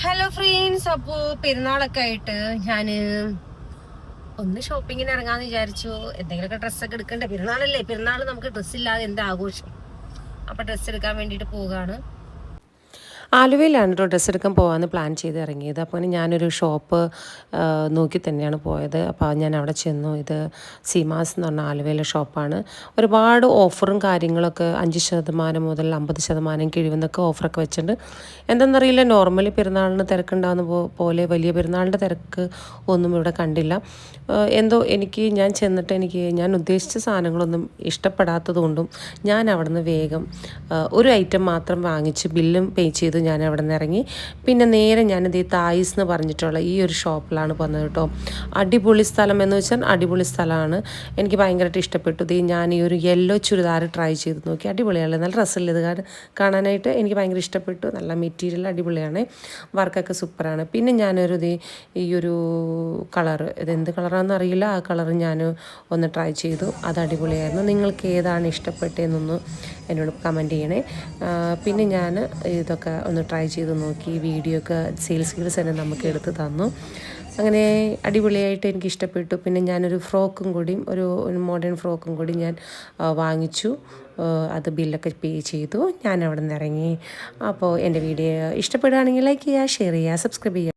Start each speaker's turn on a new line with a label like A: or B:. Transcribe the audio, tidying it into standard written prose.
A: Hello friends, അപ്പോൾ പെരുന്നാളൊക്കെ ആയിട്ട് ഞാൻ ഒന്ന് ഷോപ്പിങ്ങിന് ഇറങ്ങാന്ന് വിചാരിച്ചു. എന്തെങ്കിലുമൊക്കെ ഡ്രസ്സൊക്കെ എടുക്കണ്ടേ? പെരുന്നാളല്ലേ, പെരുന്നാൾ നമുക്ക് ഡ്രസ്സില്ലാതെ എന്താ ആഘോഷം? അപ്പോൾ ഡ്രസ്സ് എടുക്കാൻ വേണ്ടിയിട്ട് പോവുകയാണ്.
B: ആലുവയിലാണ് കേട്ടോ ഡ്രസ്സ് എടുക്കാൻ പോകാമെന്ന് പ്ലാൻ ചെയ്ത് ഇറങ്ങിയത്. അപ്പോൾ ഞാനൊരു ഷോപ്പ് നോക്കി തന്നെയാണ് പോയത്. അപ്പോൾ ഞാൻ അവിടെ ചെന്നു. ഇത് സീമാസ് എന്ന് പറഞ്ഞ ആലുവയിലെ ഷോപ്പാണ്. ഒരുപാട് ഓഫറും കാര്യങ്ങളൊക്കെ 5% മുതൽ 50% കിഴിവെന്നൊക്കെ ഓഫറൊക്കെ വെച്ചിട്ടുണ്ട്. എന്തെന്നറിയില്ല, നോർമലി പെരുന്നാളിന് തിരക്കുണ്ടാകുന്ന പോലെ വലിയ പെരുന്നാളിൻ്റെ തിരക്ക് ഒന്നും ഇവിടെ കണ്ടില്ല. എന്തോ ഞാൻ ചെന്നിട്ട് ഞാൻ ഉദ്ദേശിച്ച സാധനങ്ങളൊന്നും ഇഷ്ടപ്പെടാത്തതുകൊണ്ടും ഞാൻ അവിടെ നിന്ന് വേഗം ഒരു ഐറ്റം മാത്രം വാങ്ങിച്ച് ബില്ലും പേ ചെയ്തു ഞാൻ അവിടെ നിന്ന് ഇറങ്ങി. പിന്നെ നേരെ ഞാനിത് തായിസ് എന്ന് പറഞ്ഞിട്ടുള്ള ഈ ഒരു ഷോപ്പിലാണ് വന്നത് കേട്ടോ. അടിപൊളി സ്ഥലം എന്ന് വെച്ചാൽ അടിപൊളി സ്ഥലമാണ്. എനിക്ക് ഭയങ്കരമായിട്ട് ഇഷ്ടപ്പെട്ടു. ഞാൻ ഈ ഒരു യെല്ലോ ചുരിദാർ ട്രൈ ചെയ്ത് നോക്കി. അടിപൊളിയാണ്, നല്ല ഡ്രസ്സല്ലേ ഇത് കാണാനായിട്ട്. എനിക്ക് ഭയങ്കര ഇഷ്ടപ്പെട്ടു. നല്ല മെറ്റീരിയൽ അടിപൊളിയാണ്, വർക്കൊക്കെ സൂപ്പറാണ്. പിന്നെ ഈ ഒരു കളറ്, ഇതെന്ത് കളറാണെന്ന് അറിയില്ല, ആ കളർ ഞാൻ ഒന്ന് ട്രൈ ചെയ്തു. അത് അടിപൊളിയായിരുന്നു. നിങ്ങൾക്ക് ഏതാണ് ഇഷ്ടപ്പെട്ടതെന്നൊന്ന് എന്നോട് കമൻറ്റ് ചെയ്യണേ. പിന്നെ ഞാൻ ഇതൊക്കെ ഒന്ന് ട്രൈ ചെയ്ത് നോക്കി. വീഡിയോ ഒക്കെ സെയിൽസ് ഗേൾസ് തന്നെ നമുക്ക് എടുത്ത് തന്നു. അങ്ങനെ അടിപൊളിയായിട്ട് എനിക്ക് ഇഷ്ടപ്പെട്ടു. പിന്നെ ഞാനൊരു ഫ്രോക്കും കൂടി, ഒരു മോഡേൺ ഫ്രോക്കും കൂടി ഞാൻ വാങ്ങിച്ചു. അത് ബില്ലൊക്കെ പേ ചെയ്തു. ഞാൻ അവിടെ നിന്ന് ഇറങ്ങി. അപ്പോൾ എൻ്റെ വീഡിയോ ഇഷ്ടപ്പെടുകയാണെങ്കിൽ ലൈക്ക് ചെയ്യുക, ഷെയർ ചെയ്യുക, സബ്സ്ക്രൈബ് ചെയ്യുക.